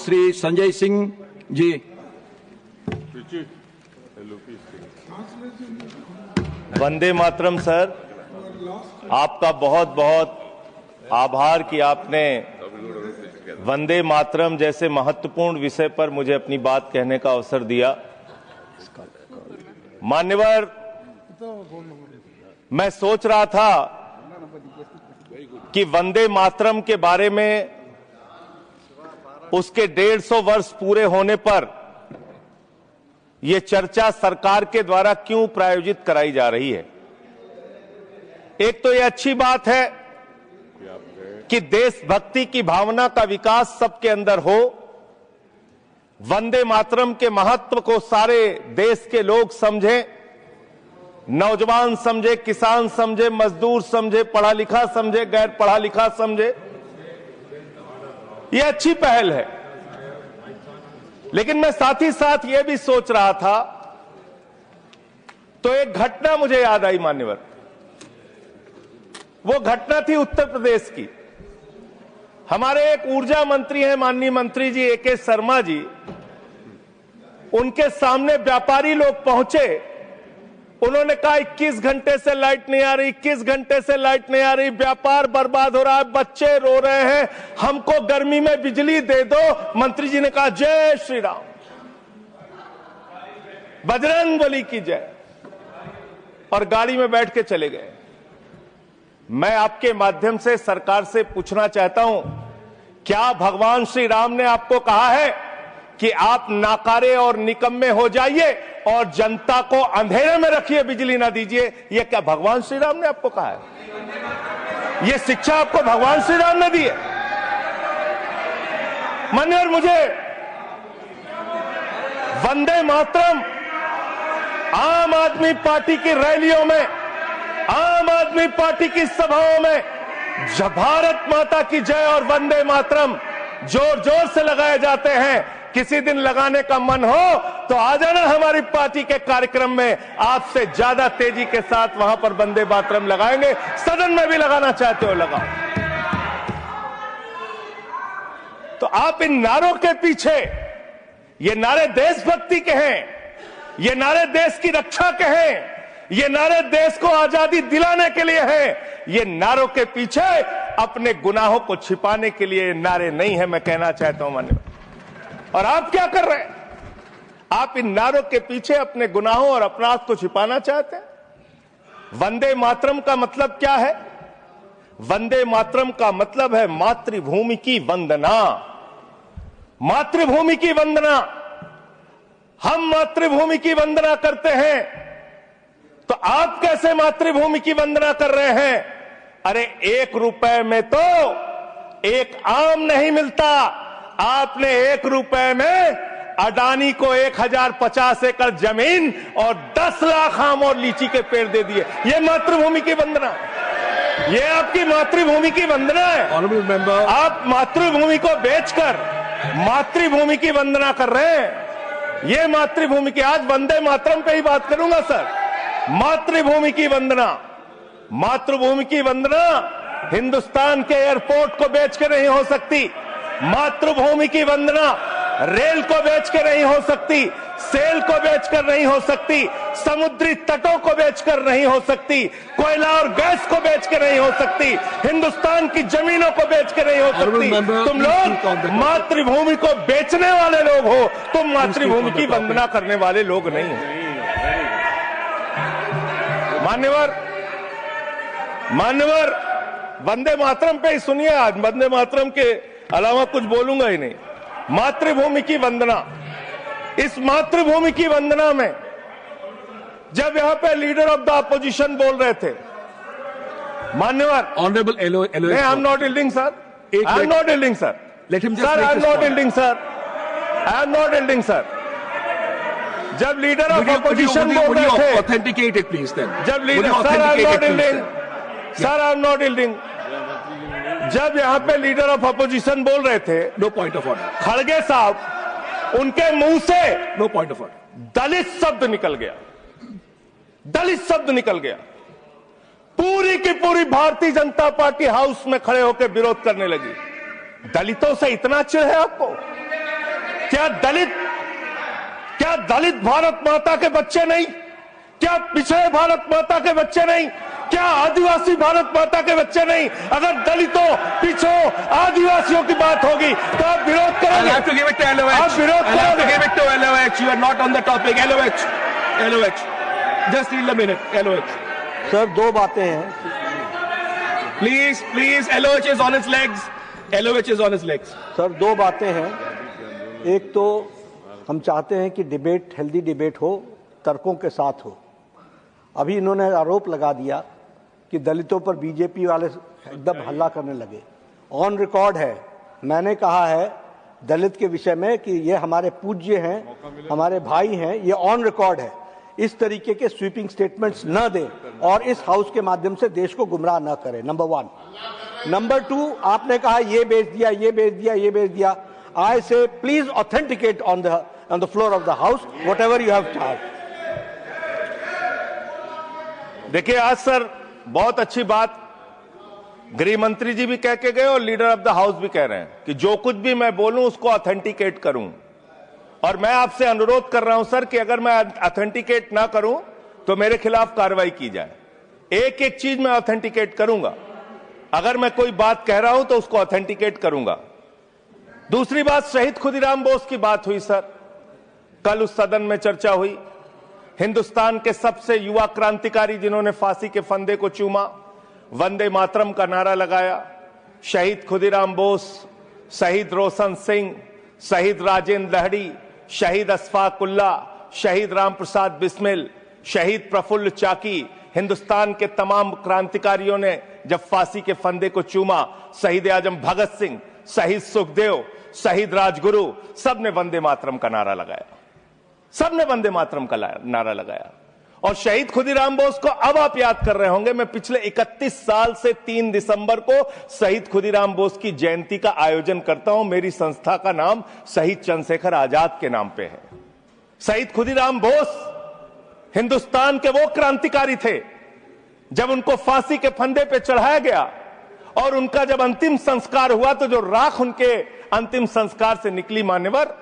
Shri Sanjay Singh ji. Vande Mataram sir, आपका बहुत बहुत आभार कि आपने वंदे मातरम जैसे महत्वपूर्ण विषय पर मुझे अपनी बात कहने का अवसर दिया। मान्यवर, मैं सोच रहा था कि वंदे मातरम के बारे में उसके 150 वर्ष पूरे होने पर यह चर्चा सरकार के द्वारा क्यों प्रायोजित कराई जा रही है। एक तो यह अच्छी बात है कि देशभक्ति की भावना का विकास सबके अंदर हो। वंदे मातरम के महत्व को सारे देश के लोग समझें, नौजवान समझे, किसान समझे, मजदूर समझे, पढ़ा लिखा समझे, गैर पढ़ा लिखा समझे। यह अच्छी पहल है। लेकिन मैं साथ ही साथ यह भी सोच रहा था तो एक घटना मुझे याद आई मान्यवर। वो घटना थी उत्तर प्रदेश की। हमारे एक ऊर्जा मंत्री हैं माननीय मंत्री जी ए.के. शर्मा जी, उनके सामने व्यापारी लोग पहुंचे। उन्होंने कहा 21 घंटे से लाइट नहीं आ रही, 21 घंटे से लाइट नहीं आ रही, व्यापार बर्बाद हो रहा है, बच्चे रो रहे हैं, हमको गर्मी में बिजली दे दो। मंत्री जी ने कहा जय श्री राम, बजरंगबली की जय, और गाड़ी में बैठ के चले गए। मैं आपके माध्यम से सरकार से पूछना चाहता हूं, क्या भगवान श्री राम ने आपको कहा है कि आप नाकारे और निकम्मे हो जाइए और जनता को अंधेरे में रखिए, बिजली ना दीजिए? यह क्या भगवान श्री राम ने आपको कहा है? यह शिक्षा आपको भगवान श्री राम ने दी है? मान्यवर, मुझे वंदे मातरम आम आदमी पार्टी की रैलियों में, आम आदमी पार्टी की सभाओं में जब भारत माता की जय और वंदे मातरम जोर जोर से लगाए जाते हैं। किसी दिन लगाने का मन हो तो आ जाना हमारी पार्टी के कार्यक्रम में, आपसे ज्यादा तेजी के साथ वहां पर वंदे मातरम लगाएंगे। सदन में भी लगाना चाहते हो लगाओ। तो आप इन नारों के पीछे, ये नारे देशभक्ति के हैं, ये नारे देश की रक्षा के हैं, ये नारे देश को आजादी दिलाने के लिए हैं। ये नारों के पीछे अपने गुनाहों को छिपाने के लिए नारे नहीं है, मैं कहना चाहता हूं मान्यवर। और आप क्या कर रहे हैं? आप इन नारों के पीछे अपने गुनाहों और अपराध को छिपाना चाहते हैं। वंदे मातरम का मतलब क्या है? वंदे मातरम का मतलब है मातृभूमि की वंदना। मातृभूमि की वंदना। हम मातृभूमि की वंदना करते हैं, तो आप कैसे मातृभूमि की वंदना कर रहे हैं? अरे 1 रुपए में तो एक आम नहीं मिलता। आपने 1 रुपए में अडानी को 1050 एकड़ जमीन और 10 लाख आम और लीची के पेड़ दे दिए। ये मातृभूमि की वंदना, ये आपकी मातृभूमि की वंदना है। आप मातृभूमि को बेचकर मातृभूमि की वंदना कर रहे हैं। ये मातृभूमि की, आज वंदे मातरम पे ही बात करूंगा सर। मातृभूमि की वंदना, मातृभूमि की वंदना हिंदुस्तान के एयरपोर्ट को बेच के नहीं हो सकती। मातृभूमि की वंदना रेल को बेच के नहीं हो सकती, सेल को बेचकर नहीं हो सकती, समुद्री तटों को बेचकर नहीं हो सकती, कोयला और गैस को बेच के नहीं हो सकती, हिंदुस्तान की जमीनों को बेच के नहीं हो सकती। तुम लोग मातृभूमि को बेचने वाले लोग हो, तुम मातृभूमि की वंदना करने वाले लोग नहीं हो। मान्यवर, वंदे मातरम पे ही सुनिए। आज वंदे मातरम के अलावा कुछ बोलूंगा ही नहीं। मातृभूमि की वंदना, इस मातृभूमि की वंदना में जब यहां पे लीडर ऑफ द अपोजिशन बोल रहे थे, मान्यवर, honourable I am not yielding sir, I am not yielding sir, sir I am not yielding sir, I am not yielding sir. जब लीडर ऑफ अपोजिशन बोल रहे थे, ऑथेंटिकेट इट प्लीज देन। जब leader, sir I am not yielding, sir I am not yielding. जब यहां पे leader of opposition बोल रहे थे, नो पॉइंट ऑफ ऑर्डर, खड़गे साहब, उनके मुंह से नो पॉइंट ऑफ ऑर्डर, दलित शब्द निकल गया, दलित शब्द निकल गया। पूरी की पूरी भारतीय जनता पार्टी हाउस में खड़े होकर विरोध करने लगी। दलितों से इतना चिढ़ है आपको? क्या दलित भारत माता के बच्चे नहीं? क्या पिछड़े भारत माता के बच्चे नहीं? क्या आदिवासी भारत माता के बच्चे नहीं? अगर दलितों, पिछड़ों, आदिवासियों की बात होगी तो आप विरोध करोगे? I'll have to give it to LOH. आप विरोध I'll have to करोगे? give it to LOH. You are not on the topic. LOH. Just need a minute. LOH. Sir दो बातें हैं। Please. LOH is on its legs. LOH is on its legs. Sir दो बातें हैं। एक तो हम चाहते हैं कि डिबेट, हेल्दी डिबेट हो, तर्कों के साथ हो। अभी इन्होंने आरोप लगा दिया कि दलितों पर बीजेपी वाले एकदम हल्ला करने लगे। ऑन रिकॉर्ड है, मैंने कहा है दलित के विषय में कि ये हमारे पूज्य हैं, हमारे भाई हैं, ये ऑन रिकॉर्ड है। इस तरीके के स्वीपिंग स्टेटमेंट्स न दें और इस हाउस के माध्यम से देश को गुमराह न करें, नंबर 1। नंबर 2, आपने कहा ये बेच दिया, ये बेच दिया, ये बेच दिया। आई से please authenticate on the floor of the house what ever you have charge. देखिए, आज सर बहुत अच्छी बात गृह मंत्री जी भी कह के गए और लीडर ऑफ द हाउस भी कह रहे हैं कि जो कुछ भी मैं बोलूं उसको ऑथेंटिकेट करूं। और मैं आपसे अनुरोध कर रहा हूं सर कि अगर मैं ऑथेंटिकेट ना करूं तो मेरे खिलाफ कार्रवाई की जाए। एक एक चीज मैं ऑथेंटिकेट करूंगा। अगर मैं कोई बात कह रहा हूं तो उसको ऑथेंटिकेट करूंगा। दूसरी बात, शहीद खुदीराम बोस की बात हुई सर, कल उस सदन में चर्चा हुई। हिंदुस्तान के सबसे युवा क्रांतिकारी जिन्होंने फांसी के फंदे को चूमा, वंदे मातरम का नारा लगाया। शहीद खुदीराम बोस, शहीद रोशन सिंह, शहीद राजेंद्र लहड़ी, शहीद अशफाक उल्ला, शहीद राम प्रसाद बिस्मिल, शहीद प्रफुल्ल चाकी, हिंदुस्तान के तमाम क्रांतिकारियों ने जब फांसी के फंदे को चूमा, शहीद आजम भगत सिंह, शहीद सुखदेव, शहीद राजगुरु, सबने वंदे मातरम का नारा लगाया। सबने वंदे मातरम का नारा लगाया। और शहीद खुदीराम बोस को अब आप याद कर रहे होंगे, मैं पिछले 31 साल से 3 दिसंबर को शहीद खुदीराम बोस की जयंती का आयोजन करता हूं। मेरी संस्था का नाम शहीद चंद्रशेखर आजाद के नाम पे है। शहीद खुदीराम बोस हिंदुस्तान के वो क्रांतिकारी थे, जब उनको फांसी के फंदे पे चढ़ाया गया और उनका जब अंतिम संस्कार हुआ तो जो राख उनके अंतिम संस्कार से निकली मान्यवर,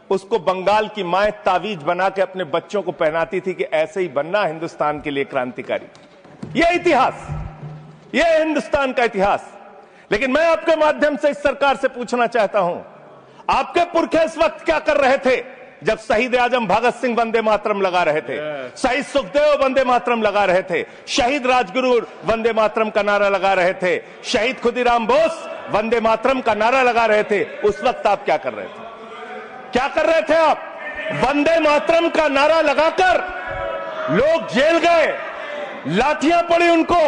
उसको बंगाल की माए तावीज बना के अपने बच्चों को पहनाती थी कि ऐसे ही बनना हिंदुस्तान के लिए क्रांतिकारी। यह इतिहास, यह हिंदुस्तान का इतिहास। लेकिन मैं आपके माध्यम से इस सरकार से पूछना चाहता हूं, आपके पुरखे इस वक्त क्या कर रहे थे जब शहीद आजम भगत सिंह वंदे मातरम लगा रहे थे, शहीद सुखदेव वंदे मातरम लगा रहे थे, शहीद राजगुरु वंदे मातरम का नारा लगा रहे थे, शहीद खुदीराम बोस वंदे मातरम का नारा लगा रहे थे? उस वक्त आप क्या कर रहे थे? क्या कर रहे थे आप? वंदे मातरम का नारा लगाकर लोग जेल गए, लाठियां पड़ी उनको।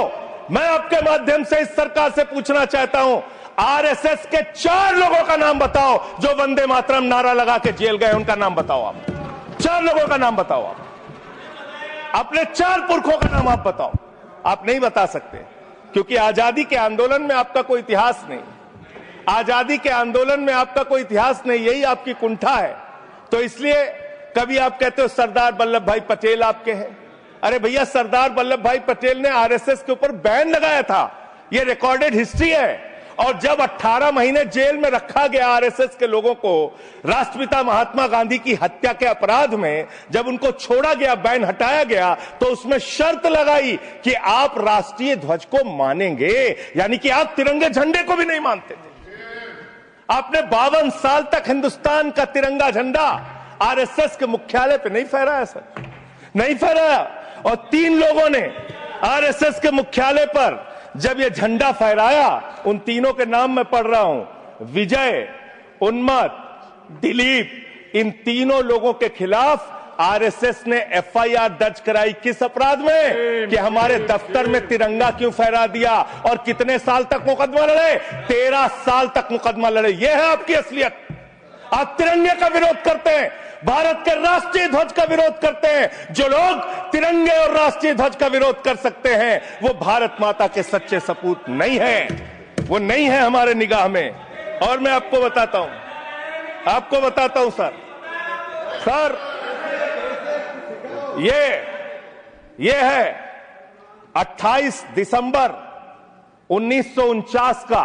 मैं आपके माध्यम से इस सरकार से पूछना चाहता हूं, आरएसएस के 4 लोगों का नाम बताओ जो वंदे मातरम नारा लगा के जेल गए, उनका नाम बताओ आप। 4 लोगों का नाम बताओ आप, अपने 4 पुरखों का नाम आप बताओ। आप नहीं बता सकते क्योंकि आजादी के आंदोलन में आपका कोई इतिहास नहीं, आजादी के आंदोलन में आपका कोई इतिहास नहीं, यही आपकी कुंठा है। तो इसलिए कभी आप कहते हो सरदार वल्लभ भाई पटेल आपके हैं। अरे भैया, सरदार वल्लभ भाई पटेल ने आरएसएस के ऊपर बैन लगाया था, यह रिकॉर्डेड हिस्ट्री है। और जब 18 महीने जेल में रखा गया आरएसएस के लोगों को राष्ट्रपिता महात्मा गांधी की हत्या के अपराध में, जब उनको छोड़ा गया, बैन हटाया गया, तो उसमें शर्त लगाई कि आप राष्ट्रीय ध्वज को मानेंगे, यानी कि आप तिरंगे झंडे को भी नहीं मानते थे। आपने 52 साल तक हिंदुस्तान का तिरंगा झंडा आरएसएस के मुख्यालय पे नहीं फहराया सर, नहीं फहराया। और 3 लोगों ने आरएसएस के मुख्यालय पर जब ये झंडा फहराया, उन तीनों के नाम मैं पढ़ रहा हूं, विजय, उन्मत, दिलीप, इन तीनों लोगों के खिलाफ आरएसएस ने एफआईआर दर्ज कराई। किस अपराध में? कि हमारे दफ्तर में तिरंगा क्यों फहरा दिया। और कितने साल तक मुकदमा लड़े? 13 साल तक मुकदमा लड़े। यह है आपकी असलियत। आप तिरंगे का विरोध करते हैं, भारत के राष्ट्रीय ध्वज का विरोध करते हैं। जो लोग तिरंगे और राष्ट्रीय ध्वज का विरोध कर सकते हैं, वो भारत माता के सच्चे सपूत नहीं है, वो नहीं है हमारे निगाह में। और मैं आपको बताता हूं सर, ये है 28 दिसंबर 1949 का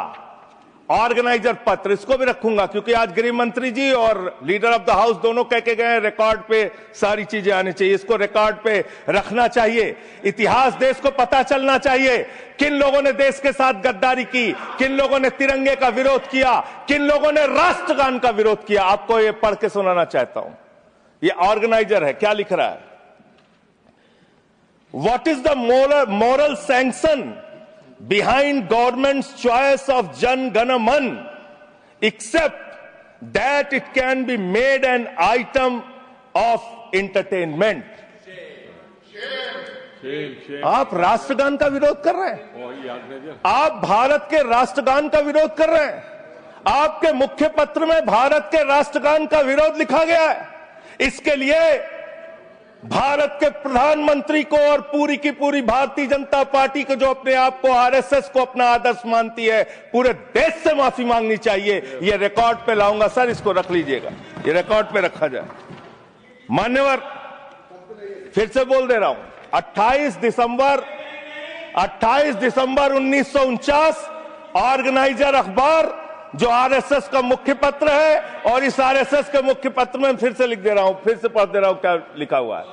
ऑर्गेनाइजर पत्र, इसको भी रखूंगा, क्योंकि आज गृह मंत्री जी और लीडर ऑफ द हाउस दोनों कह के गए रिकॉर्ड पे सारी चीजें आनी चाहिए, इसको रिकॉर्ड पे रखना चाहिए। इतिहास देश को पता चलना चाहिए किन लोगों ने देश के साथ गद्दारी की, किन लोगों ने तिरंगे का विरोध किया, किन लोगों ने राष्ट्रगान का विरोध किया। आपको ये पढ़ के सुनाना चाहता हूं, ये ऑर्गेनाइजर है, क्या लिख रहा है। What is the moral sanction behind government's choice of Jan Gana Man, except that it can be made an item of entertainment. आप राष्ट्रगान का विरोध कर रहे हैं, आप भारत के राष्ट्रगान का विरोध कर रहे हैं, आपके मुख्य पत्र में भारत के राष्ट्रगान का विरोध लिखा गया है। इसके लिए भारत के प्रधानमंत्री को और पूरी की पूरी भारतीय जनता पार्टी को, जो अपने आप को आरएसएस को अपना आदर्श मानती है, पूरे देश से माफी मांगनी चाहिए। ये रिकॉर्ड पे लाऊंगा सर, इसको रख लीजिएगा, ये रिकॉर्ड पे रखा जाए। मान्यवर, फिर से बोल दे रहा हूं, 28 दिसंबर 1949 ऑर्गेनाइजर अखबार जो आरएसएस का मुख्य पत्र है, और इस आरएसएस के मुख्य पत्र में फिर से लिख दे रहा हूं, फिर से पढ़ दे रहा हूं क्या लिखा हुआ है।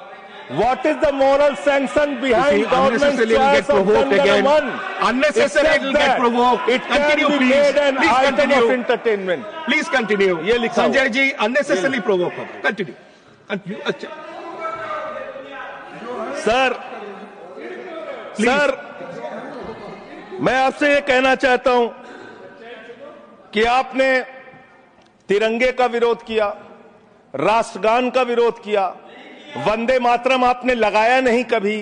What is the moral sanction behind government's choice of Jan Gana Man? Unnecessary it will get provoked. It can be made an item of entertainment. Please continue. ये लिखा Sanjay ji, unnecessarily provoke. Continue. अच्छा सर, मैं आपसे ये कहना चाहता हूं कि आपने तिरंगे का विरोध किया, राष्ट्रगान का विरोध किया, वंदे मातरम आपने लगाया नहीं कभी,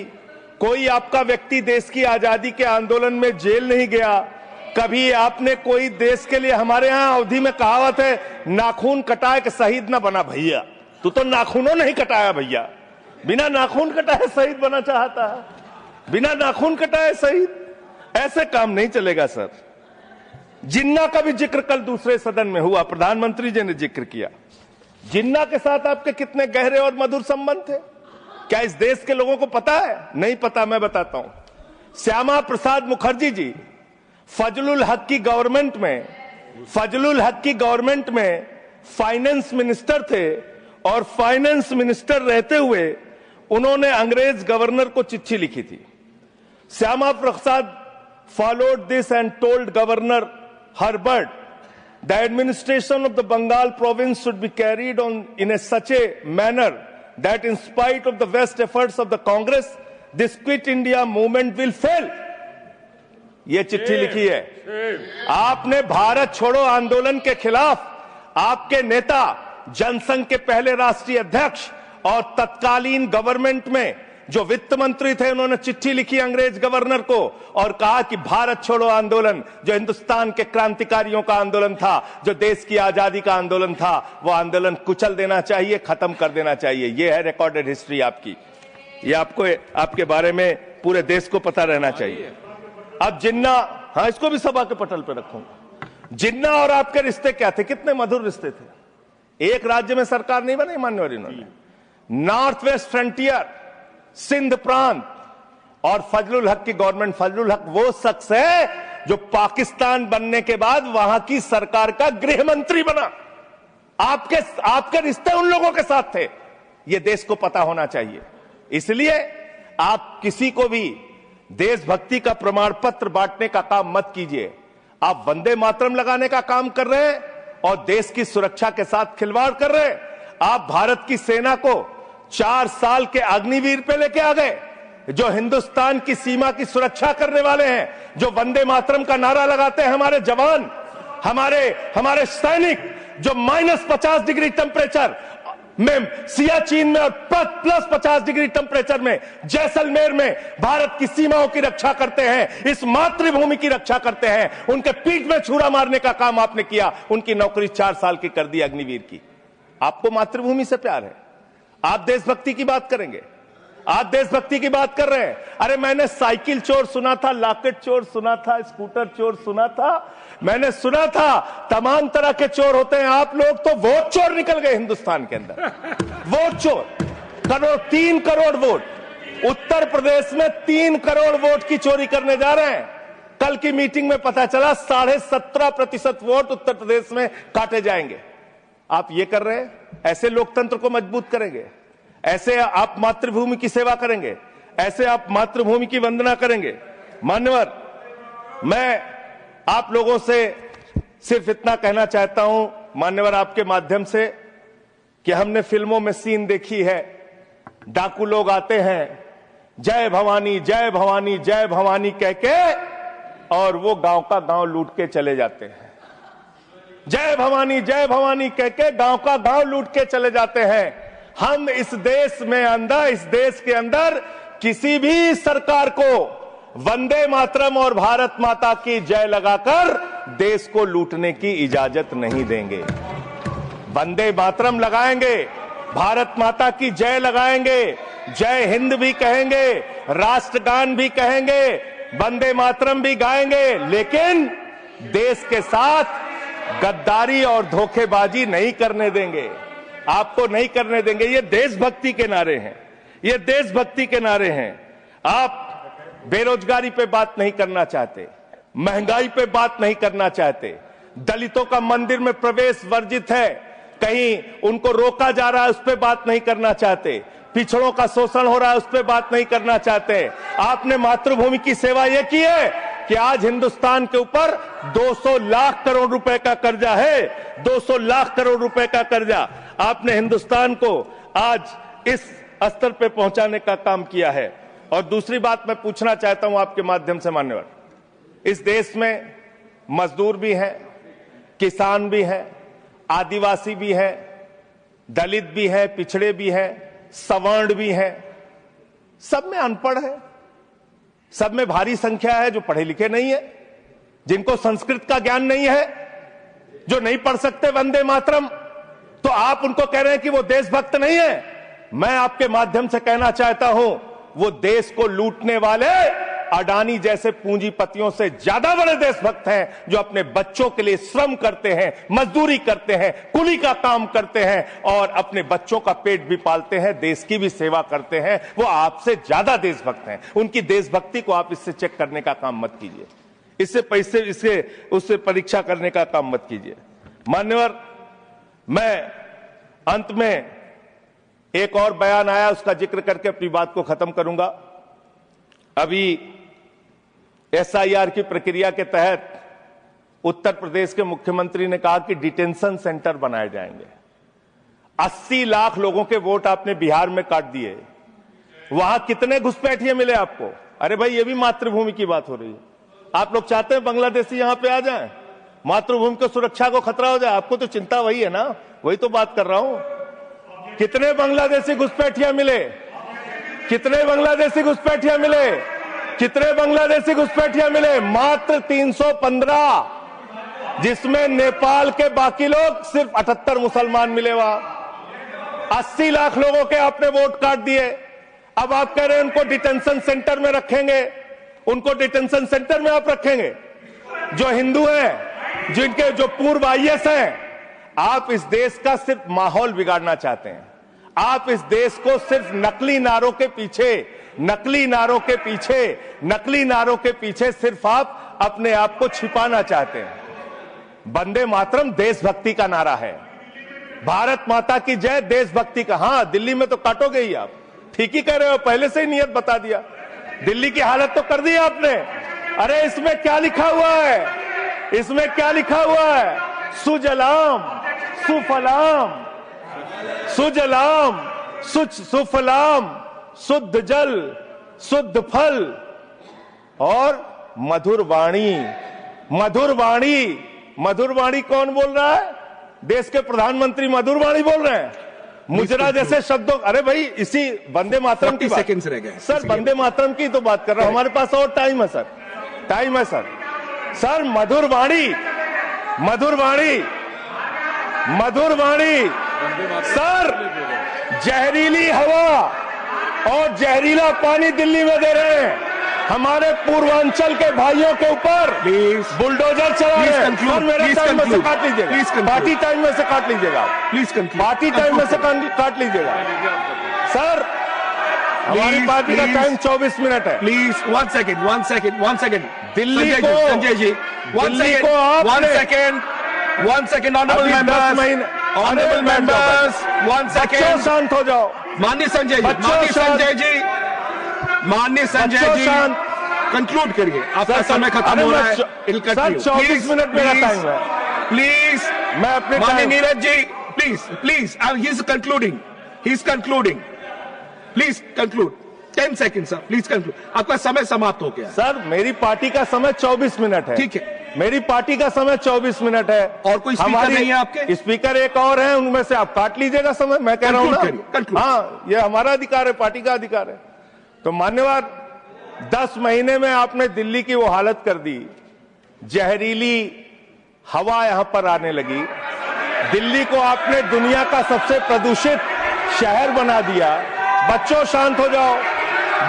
कोई आपका व्यक्ति देश की आजादी के आंदोलन में जेल नहीं गया, कभी आपने कोई देश के लिए, हमारे यहां अवधि में कहावत है, नाखून कटाए कि शहीद ना बना भैया। तू तो नाखूनों नहीं कटाया भैया, बिना नाखून कटाए शहीद बना चाहता है, बिना नाखून कटाए शहीद, ऐसे काम नहीं चलेगा सर। जिन्ना का भी जिक्र कल दूसरे सदन में हुआ, प्रधानमंत्री जी ने जिक्र किया। जिन्ना के साथ आपके कितने गहरे और मधुर संबंध थे, क्या इस देश के लोगों को पता है? नहीं पता, मैं बताता हूं। श्यामा प्रसाद मुखर्जी जी फजलुल हक की गवर्नमेंट में फाइनेंस मिनिस्टर थे, और फाइनेंस मिनिस्टर रहते हुए उन्होंने अंग्रेज गवर्नर को चिट्ठी लिखी थी। Shyama Prasad followed this and told Governor Herbert the administration of the Bengal province should be carried on in such a manner that in spite of the best efforts of the Congress, this Quit India movement will fail. ये चिट्ठी लिखी है। आपने भारत छोड़ो आंदोलन के खिलाफ आपके नेता, जनसंघ के पहले राष्ट्रीय अध्यक्ष और तत्कालीन गवर्नमेंट में जो वित्त मंत्री थे, उन्होंने चिट्ठी लिखी अंग्रेज गवर्नर को और कहा कि भारत छोड़ो आंदोलन, जो हिंदुस्तान के क्रांतिकारियों का आंदोलन था, जो देश की आजादी का आंदोलन था, वो आंदोलन कुचल देना चाहिए, खत्म कर देना चाहिए। ये है रिकॉर्डेड हिस्ट्री आपकी, ये आपको, आपके बारे में पूरे देश को पता रहना चाहिए। अब जिन्ना, हाँ, इसको भी सभा के पटल पर रखूंगा। जिन्ना और आपके रिश्ते क्या थे? कितने मधुर रिश्ते थे। एक राज्य में सरकार नहीं बनाई मान्यवर इन्होंने, नॉर्थ वेस्ट फ्रंटियर, सिंध प्रांत, और फजलुल हक की गवर्नमेंट। फजलुल हक वो शख्स है जो पाकिस्तान बनने के बाद वहां की सरकार का गृह मंत्री बना। आपके रिश्ते उन लोगों के साथ थे, ये देश को पता होना चाहिए। इसलिए आप किसी को भी देशभक्ति का प्रमाण पत्र बांटने का काम मत कीजिए। आप वंदे मातरम लगाने का काम कर रहे हैं और देश की सुरक्षा के साथ खिलवाड़ कर रहे हैं। आप भारत की सेना को 4 साल के अग्निवीर पे लेके आ गए, जो हिंदुस्तान की सीमा की सुरक्षा करने वाले हैं, जो वंदे मातरम का नारा लगाते हैं हमारे जवान, हमारे सैनिक, जो -50 डिग्री टेम्परेचर में सियाचिन में और +50 डिग्री टेम्परेचर में जैसलमेर में भारत की सीमाओं की रक्षा करते हैं, इस मातृभूमि की रक्षा करते हैं। उनके पीठ में छुरा मारने का काम आपने किया, उनकी नौकरी 4 साल की कर दी अग्निवीर की। आपको मातृभूमि से प्यार है, आप देशभक्ति की बात करेंगे, आप देशभक्ति की बात कर रहे हैं। अरे मैंने साइकिल चोर सुना था, लॉकेट चोर सुना था, स्कूटर चोर सुना था, मैंने सुना था तमाम तरह के चोर होते हैं। आप लोग तो वोट चोर निकल गए हिंदुस्तान के अंदर। वोट चोर, 3 करोड़ वोट उत्तर प्रदेश में 3 करोड़ वोट की चोरी करने जा रहे हैं। कल की मीटिंग में पता चला 17.5% वोट उत्तर प्रदेश में काटे जाएंगे। आप ये कर रहे हैं, ऐसे लोकतंत्र को मजबूत करेंगे? ऐसे आप मातृभूमि की सेवा करेंगे? ऐसे आप मातृभूमि की वंदना करेंगे? मान्यवर, मैं आप लोगों से सिर्फ इतना कहना चाहता हूं मान्यवर आपके माध्यम से कि हमने फिल्मों में सीन देखी है, डाकू लोग आते हैं जय भवानी जय भवानी जय भवानी कह के और वो गांव का गांव लूट के चले जाते हैं। जय भवानी कह के गांव का गांव लूट के चले जाते हैं। हम इस देश के अंदर किसी भी सरकार को वंदे मातरम और भारत माता की जय लगाकर देश को लूटने की इजाजत नहीं देंगे। वंदे मातरम लगाएंगे, भारत माता की जय लगाएंगे, जय हिंद भी कहेंगे, राष्ट्रगान भी कहेंगे, वंदे मातरम भी गाएंगे, लेकिन देश के साथ गद्दारी और धोखेबाजी नहीं करने देंगे। आपको नहीं करने देंगे। ये देशभक्ति के नारे हैं, ये देशभक्ति के नारे हैं। आप बेरोजगारी पे बात नहीं करना चाहते, महंगाई पे बात नहीं करना चाहते, दलितों का मंदिर में प्रवेश वर्जित है, कहीं उनको रोका जा रहा है, उस पर बात नहीं करना चाहते, पिछड़ों का शोषण हो रहा है, उस पर बात नहीं करना चाहते। आपने मातृभूमि की सेवा यह की है कि आज हिंदुस्तान के ऊपर 200 लाख करोड़ रुपए का कर्जा है, 200 लाख करोड़ रुपए का कर्जा। आपने हिंदुस्तान को आज इस स्तर पे पहुंचाने का काम किया है। और दूसरी बात मैं पूछना चाहता हूं आपके माध्यम से मान्यवर, इस देश में मजदूर भी हैं, किसान भी हैं, आदिवासी भी हैं, दलित भी हैं, पिछड़े भी हैं, सवर्ण भी हैं, सब में अनपढ़ है, सब में भारी संख्या है जो पढ़े लिखे नहीं है, जिनको संस्कृत का ज्ञान नहीं है, जो नहीं पढ़ सकते वंदे मातरम। तो आप उनको कह रहे हैं कि वो देशभक्त नहीं है। मैं आपके माध्यम से कहना चाहता हूं, वो देश को लूटने वाले अडानी जैसे पूंजीपतियों से ज्यादा बड़े देशभक्त हैं, जो अपने बच्चों के लिए श्रम करते हैं, मजदूरी करते हैं, कुली का काम करते हैं और अपने बच्चों का पेट भी पालते हैं, देश की भी सेवा करते हैं। वो आपसे ज्यादा देशभक्त हैं। उनकी देशभक्ति को आप इससे चेक करने का काम मत कीजिए, उससे परीक्षा करने का काम मत कीजिए। मान्यवर, मैं अंत में एक और बयान आया, उसका जिक्र करके अपनी बात को खत्म करूंगा। अभी एसआईआर की प्रक्रिया के तहत उत्तर प्रदेश के मुख्यमंत्री ने कहा कि डिटेंशन सेंटर बनाए जाएंगे। 80 लाख लोगों के वोट आपने बिहार में काट दिए, वहां कितने घुसपैठिए मिले आपको? अरे भाई, ये भी मातृभूमि की बात हो रही है। आप लोग चाहते हैं बांग्लादेशी यहां पे आ जाएं, मातृभूमि को सुरक्षा को खतरा हो जाए? आपको तो चिंता वही है ना, वही तो बात कर रहा हूं। कितने बांग्लादेशी घुसपैठिया मिले? कितने बांग्लादेशी घुसपैठिया मिले? कितने बांग्लादेशी घुसपैठिया मिले? मात्र 315, जिसमें नेपाल के बाकी लोग सिर्फ 78 मुसलमान मिले। वहां 80 लाख लोगों के आपने वोट काट दिए। अब आप कह रहे हैं उनको डिटेंशन सेंटर में रखेंगे। उनको डिटेंशन सेंटर में आप रखेंगे जो हिंदू हैं, जिनके जो पूर्व आईएएस हैं। आप इस देश का सिर्फ माहौल बिगाड़ना चाहते हैं। आप इस देश को सिर्फ नकली नारों के पीछे सिर्फ आप अपने आप को छिपाना चाहते हैं। वंदे मातरम देशभक्ति का नारा है, भारत माता की जय देशभक्ति का। हां, दिल्ली में तो काटोगे ही आप, ठीक ही कह रहे हो, पहले से ही नियत बता दिया। दिल्ली की हालत तो कर दी आपने। अरे इसमें क्या लिखा हुआ है? इसमें क्या लिखा हुआ है? सुजलाम सुफलाम, सुजलाम सुफलाम, शुद्ध जल शुद्ध फल और मधुर वाणी। मधुर वाणी, मधुर वाणी कौन बोल रहा है? देश के प्रधानमंत्री मधुर वाणी बोल रहे हैं। मुजरा जैसे शब्दों, अरे भाई, इसी वंदे मातरम की सेकंड्स रह गए सर, वंदे मातरम की तो बात कर रहा हूं। हमारे पास और टाइम है सर, टाइम है सर। सर, मधुर वाणी, मधुर वाणी, मधुर वाणी। सर, जहरीली हवा और जहरीला पानी दिल्ली में दे रहे हैं। हमारे पूर्वांचल के भाइयों के ऊपर बुलडोजर चला रहे हैं। सर, मेरे टाइम में से काट लीजिएगा, पार्टी टाइम में से काट लीजिएगा, प्लीज, पार्टी टाइम में से काट लीजिएगा। सर, हमारी पार्टी का टाइम 24 मिनट है। प्लीज 1 सेकेंड दिल्ली संजय को जी, संजय जी 1 दिल्ली सेकेंड को आपने- 1 सेकेंड ऑनरेबल अभी 10 मेंबर्स महीने- ऑनरेबल अरे मेंबर्स 1 बच्चों सेकेंड शांत हो जाओ। माननीय संजय जी, बच्चों माननीय शांत- संजय जी, माननीय संजय बच्चों जी शांत। कंक्लूड करिए, आपका सर, समय खत्म अरे हो रहा मैं है। Sir, It'll continue. 24 Please, minute मेरा please, टाइम है। प्लीज मैं अपने माननीय time- Neeraj ji, please he is concluding, please conclude 10 second sir, please conclude, आपका समय समाप्त हो गया है। सर मेरी पार्टी का समय 24 मिनट है। ठीक है। मेरी पार्टी का समय 24 मिनट है। और कोई स्पीकर नहीं है आपके? स्पीकर एक और है, उनमें से आप काट लीजिएगा समय। मैं कह रहा हूं Conclude करिए, ना, conclude। हाँ ये हमारा अधिकार है, पार्टी का अधिकार है। तो मान्यवर 10 महीने में आपने दिल्ली की वो हालत कर दी, जहरीली हवा यहां पर आने लगी। दिल्ली को आपने दुनिया का सबसे प्रदूषित शहर बना दिया। बच्चों शांत हो जाओ,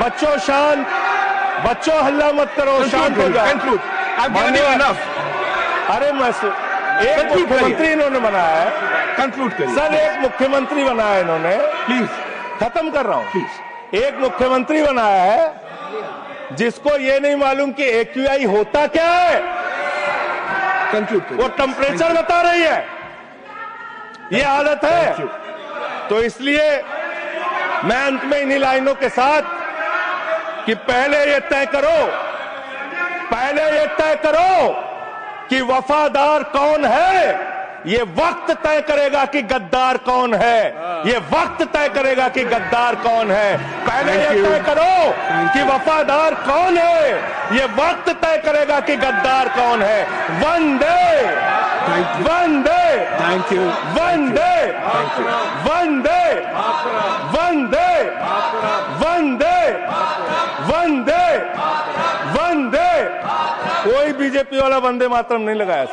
बच्चों शांत, बच्चों हल्ला मत करो, शांत हो जाओ। Conclude, I am giving you enough, अरे मैं एक Conclude मुख्यमंत्री करिए। इन्होंने बनाया है। कंक्लूड करिए सर एक मुख्यमंत्री बनाया इन्होंने, प्लीज, खत्म कर रहा हूं। प्लीज। एक मुख्यमंत्री बनाया है जिसको ये नहीं मालूम कि AQI होता क्या है। कंक्लूड करिए। वो टेम्परेचर बता रही है। ये हालत है। Thank you. तो इसलिए मैं अंत में इन्हीं लाइनों के साथ कि पहले ये तय करो कि वफादार कौन है। ये वक्त तय करेगा कि गद्दार कौन है। ये वक्त तय करेगा कि गद्दार कौन है। पहले Thank ये you. तय करो कि वफादार कौन है। ये वक्त तय करेगा कि गद्दार कौन है। वंदे Thank you. वंदे थैंक यू, वंदे थैंक यू। वंदे वंदे वंदे वंदे वंदे। कोई बीजेपी वाला वंदे मातरम नहीं लगाया सर।